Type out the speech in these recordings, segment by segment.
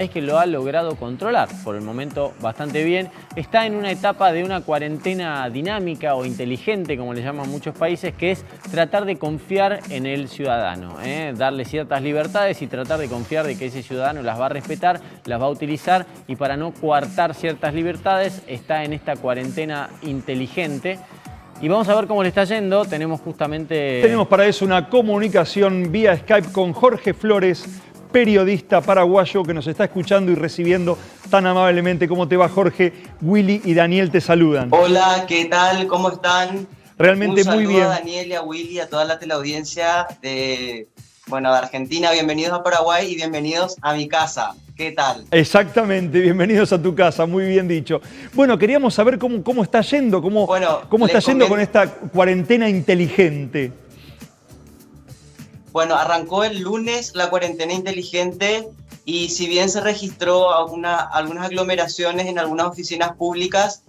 es que lo ha logrado controlar, por el momento bastante bien. Está en una etapa de una cuarentena dinámica o inteligente, como le llaman muchos países, que es tratar de confiar en el ciudadano, darle ciertas libertades y tratar de confiar de que ese ciudadano las va a respetar, las va a utilizar, y para no coartar ciertas libertades está en esta cuarentena inteligente. Y vamos a ver cómo le está yendo. Tenemos para eso una comunicación vía Skype con Jorge Flores, periodista paraguayo que nos está escuchando y recibiendo tan amablemente. ¿Cómo te va, Jorge? Willy y Daniel te saludan. Hola, ¿qué tal? ¿Cómo están? Realmente muy bien. Un saludo a Daniel y a Willy, a toda la teleaudiencia de Argentina. Bienvenidos a Paraguay y bienvenidos a mi casa. ¿Qué tal? Exactamente, bienvenidos a tu casa, muy bien dicho. Bueno, queríamos saber cómo está yendo, cómo está yendo con esta cuarentena inteligente. Bueno, arrancó el lunes la cuarentena inteligente y si bien se registró algunas aglomeraciones en algunas oficinas públicas,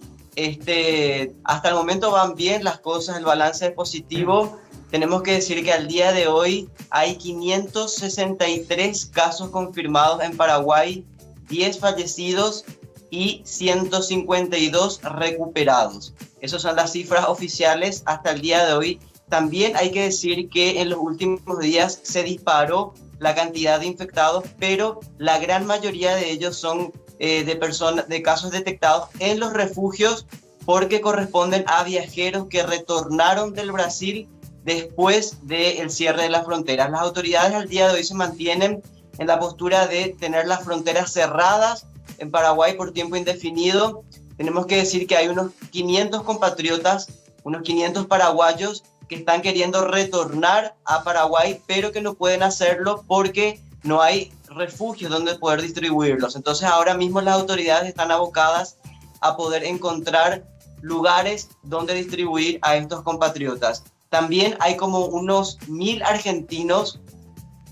hasta el momento van bien las cosas, el balance es positivo. Tenemos que decir que al día de hoy hay 563 casos confirmados en Paraguay, 10 fallecidos y 152 recuperados. Esas son las cifras oficiales hasta el día de hoy. También hay que decir que en los últimos días se disparó la cantidad de infectados, pero la gran mayoría de ellos son de casos detectados en los refugios porque corresponden a viajeros que retornaron del Brasil después del cierre de las fronteras. Las autoridades al día de hoy se mantienen en la postura de tener las fronteras cerradas en Paraguay por tiempo indefinido. Tenemos que decir que hay unos 500 compatriotas, unos 500 paraguayos que están queriendo retornar a Paraguay, pero que no pueden hacerlo porque no hay refugios donde poder distribuirlos. Entonces ahora mismo las autoridades están abocadas a poder encontrar lugares donde distribuir a estos compatriotas. También hay como unos 1000 argentinos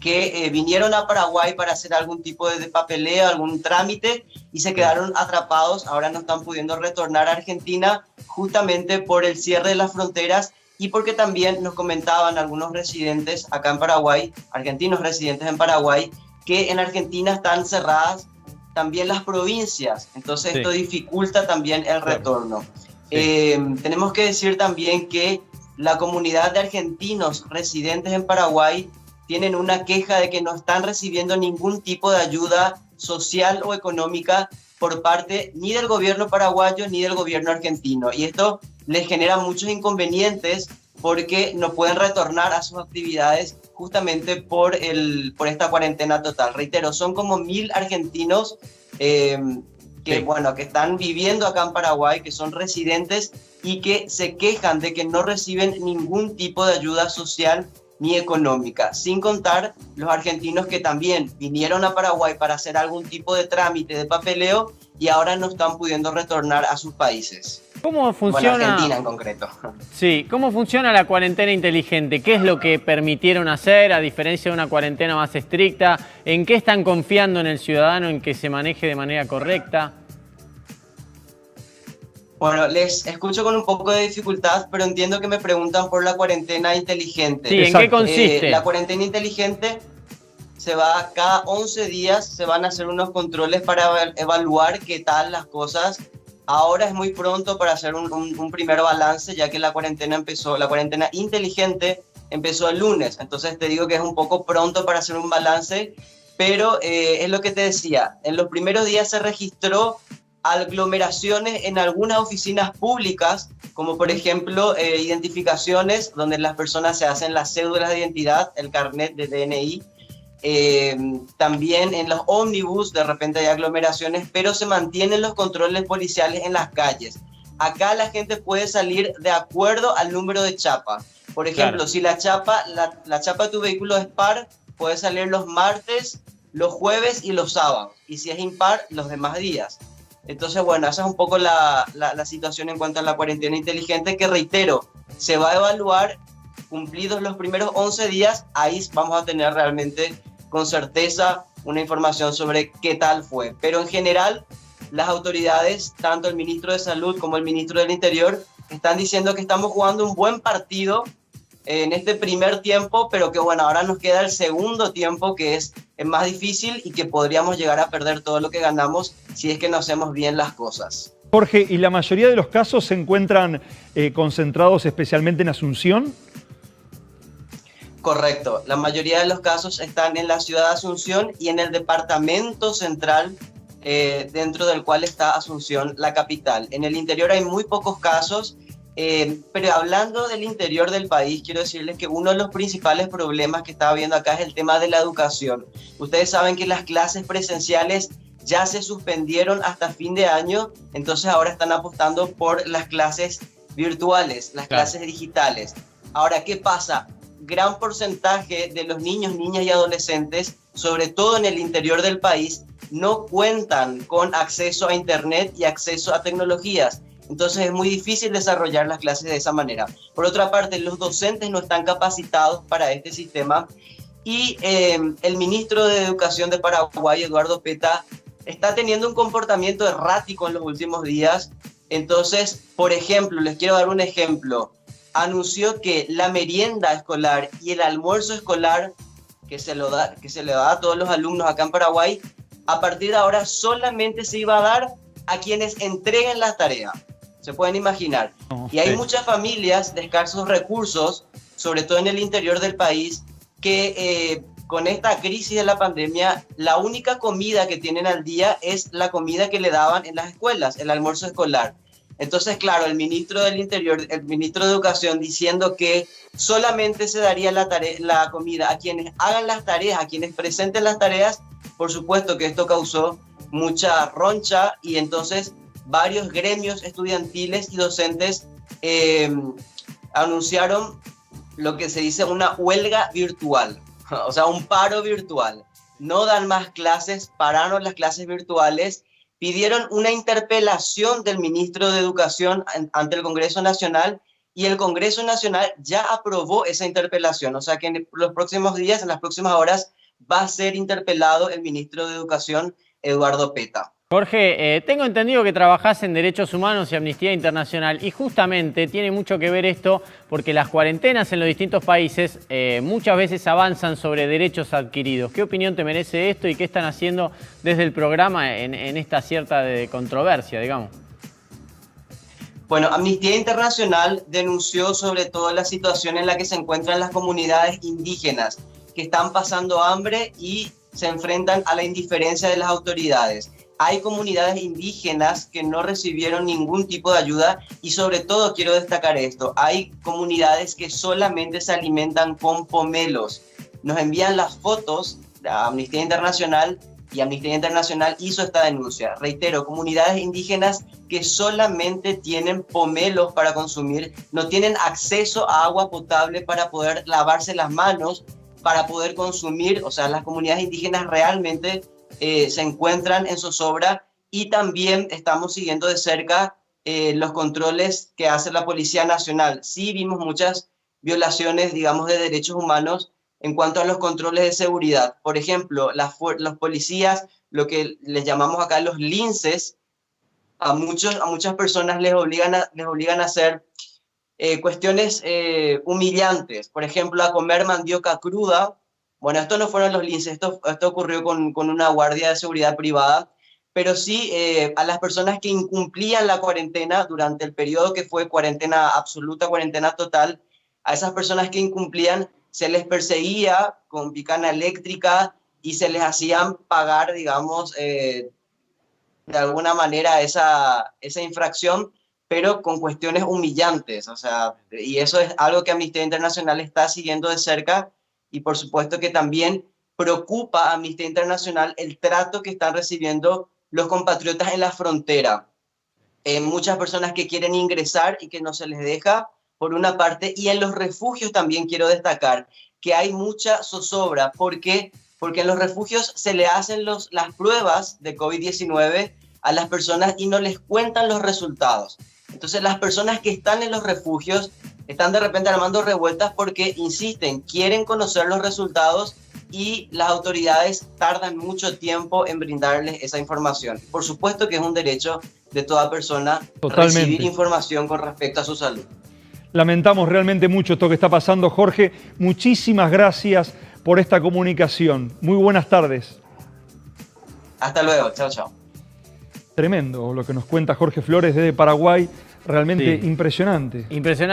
que vinieron a Paraguay para hacer algún tipo de papeleo, algún trámite, y se quedaron atrapados. Ahora no están pudiendo retornar a Argentina justamente por el cierre de las fronteras y porque también nos comentaban algunos residentes acá en Paraguay, argentinos residentes en Paraguay, que en Argentina están cerradas también las provincias. Entonces esto dificulta también el retorno. Tenemos que decir también que la comunidad de argentinos residentes en Paraguay tienen una queja de que no están recibiendo ningún tipo de ayuda social o económica por parte ni del gobierno paraguayo ni del gobierno argentino. Y esto les genera muchos inconvenientes porque no pueden retornar a sus actividades justamente por esta cuarentena total. Reitero, son como 1000 argentinos que están viviendo acá en Paraguay, que son residentes y que se quejan de que no reciben ningún tipo de ayuda social ni económica, sin contar los argentinos que también vinieron a Paraguay para hacer algún tipo de trámite de papeleo y ahora no están pudiendo retornar a sus países. ¿Cómo funciona? Bueno, Argentina en concreto. Sí, ¿cómo funciona la cuarentena inteligente? ¿Qué es lo que permitieron hacer a diferencia de una cuarentena más estricta? ¿En qué están confiando en el ciudadano en que se maneje de manera correcta? Bueno, les escucho con un poco de dificultad, pero entiendo que me preguntan por la cuarentena inteligente. Sí, ¿en qué consiste? La cuarentena inteligente cada 11 días se van a hacer unos controles para evaluar qué tal las cosas. Ahora es muy pronto para hacer un primer balance, ya que la cuarentena inteligente empezó el lunes. Entonces te digo que es un poco pronto para hacer un balance, pero es lo que te decía. En los primeros días se registró aglomeraciones en algunas oficinas públicas, como por ejemplo identificaciones donde las personas se hacen las cédulas de identidad, el carnet de DNI. También en los ómnibus de repente hay aglomeraciones, pero se mantienen los controles policiales en las calles. Acá la gente puede salir de acuerdo al número de chapa. Por ejemplo, si la chapa de tu vehículo es par, puede salir los martes, los jueves y los sábados. Y si es impar, los demás días. Entonces, bueno, esa es un poco la situación en cuanto a la cuarentena inteligente, que reitero, se va a evaluar cumplidos los primeros 11 días, ahí vamos a tener realmente con certeza una información sobre qué tal fue. Pero en general, las autoridades, tanto el ministro de Salud como el ministro del Interior, están diciendo que estamos jugando un buen partido en este primer tiempo, pero que bueno, ahora nos queda el segundo tiempo que es más difícil y que podríamos llegar a perder todo lo que ganamos si es que no hacemos bien las cosas. Jorge, ¿y la mayoría de los casos se encuentran concentrados especialmente en Asunción? Correcto, la mayoría de los casos están en la ciudad de Asunción y en el departamento central, dentro del cual está Asunción, la capital. En el interior hay muy pocos casos, pero hablando del interior del país, quiero decirles que uno de los principales problemas que estaba viendo acá es el tema de la educación. Ustedes saben que las clases presenciales ya se suspendieron hasta fin de año, entonces ahora están apostando por las clases virtuales, las clases digitales. Ahora, ¿qué pasa? Gran porcentaje de los niños, niñas y adolescentes, sobre todo en el interior del país, no cuentan con acceso a internet y acceso a tecnologías. Entonces es muy difícil desarrollar las clases de esa manera. Por otra parte, los docentes no están capacitados para este sistema y el ministro de Educación de Paraguay, Eduardo Peta, está teniendo un comportamiento errático en los últimos días. Entonces, por ejemplo, les quiero dar un ejemplo. Anunció que la merienda escolar y el almuerzo escolar que se le da a todos los alumnos acá en Paraguay, a partir de ahora solamente se iba a dar a quienes entreguen la tarea. Se pueden imaginar. Y hay muchas familias de escasos recursos, sobre todo en el interior del país, que con esta crisis de la pandemia, la única comida que tienen al día es la comida que le daban en las escuelas, el almuerzo escolar. Entonces, claro, el ministro del Interior, el ministro de Educación, diciendo que solamente se daría la comida a quienes hagan las tareas, a quienes presenten las tareas, por supuesto que esto causó mucha roncha y entonces varios gremios estudiantiles y docentes anunciaron lo que se dice una huelga virtual, o sea, un paro virtual. No dan más clases, pararon las clases virtuales, pidieron una interpelación del ministro de Educación ante el Congreso Nacional y el Congreso Nacional ya aprobó esa interpelación. O sea que en los próximos días, en las próximas horas, va a ser interpelado el ministro de Educación, Eduardo Peta. Jorge, tengo entendido que trabajás en Derechos Humanos y Amnistía Internacional y justamente tiene mucho que ver esto porque las cuarentenas en los distintos países muchas veces avanzan sobre derechos adquiridos. ¿Qué opinión te merece esto y qué están haciendo desde el programa en esta cierta controversia, digamos? Bueno, Amnistía Internacional denunció sobre todo la situación en la que se encuentran las comunidades indígenas que están pasando hambre y se enfrentan a la indiferencia de las autoridades. Hay comunidades indígenas que no recibieron ningún tipo de ayuda y sobre todo quiero destacar esto, hay comunidades que solamente se alimentan con pomelos. Nos envían las fotos de Amnistía Internacional y Amnistía Internacional hizo esta denuncia. Reitero, comunidades indígenas que solamente tienen pomelos para consumir, no tienen acceso a agua potable para poder lavarse las manos, para poder consumir, o sea, las comunidades indígenas realmente se encuentran en zozobra y también estamos siguiendo de cerca los controles que hace la Policía Nacional. Sí vimos muchas violaciones, digamos, de derechos humanos en cuanto a los controles de seguridad. Por ejemplo, los policías, lo que les llamamos acá los linces, a muchas personas les obligan a hacer cuestiones humillantes. Por ejemplo, a comer mandioca cruda. Bueno, esto no fueron los linces, esto ocurrió con una guardia de seguridad privada, pero sí a las personas que incumplían la cuarentena durante el periodo que fue cuarentena absoluta, cuarentena total, a esas personas que incumplían se les perseguía con picana eléctrica y se les hacían pagar, digamos, de alguna manera esa infracción, pero con cuestiones humillantes, o sea, y eso es algo que Amnistía Internacional está siguiendo de cerca. Y por supuesto que también preocupa a Amnistía Internacional el trato que están recibiendo los compatriotas en la frontera. Muchas personas que quieren ingresar y que no se les deja, por una parte, y en los refugios también quiero destacar que hay mucha zozobra. ¿Por qué? Porque en los refugios se le hacen las pruebas de COVID-19 a las personas y no les cuentan los resultados. Entonces las personas que están en los refugios están de repente armando revueltas porque insisten, quieren conocer los resultados y las autoridades tardan mucho tiempo en brindarles esa información. Por supuesto que es un derecho de toda persona recibir información con respecto a su salud. Lamentamos realmente mucho esto que está pasando. Jorge, muchísimas gracias por esta comunicación. Muy buenas tardes. Hasta luego, chao, chao. Tremendo lo que nos cuenta Jorge Flores desde Paraguay, realmente Sí. impresionante. Impresionante.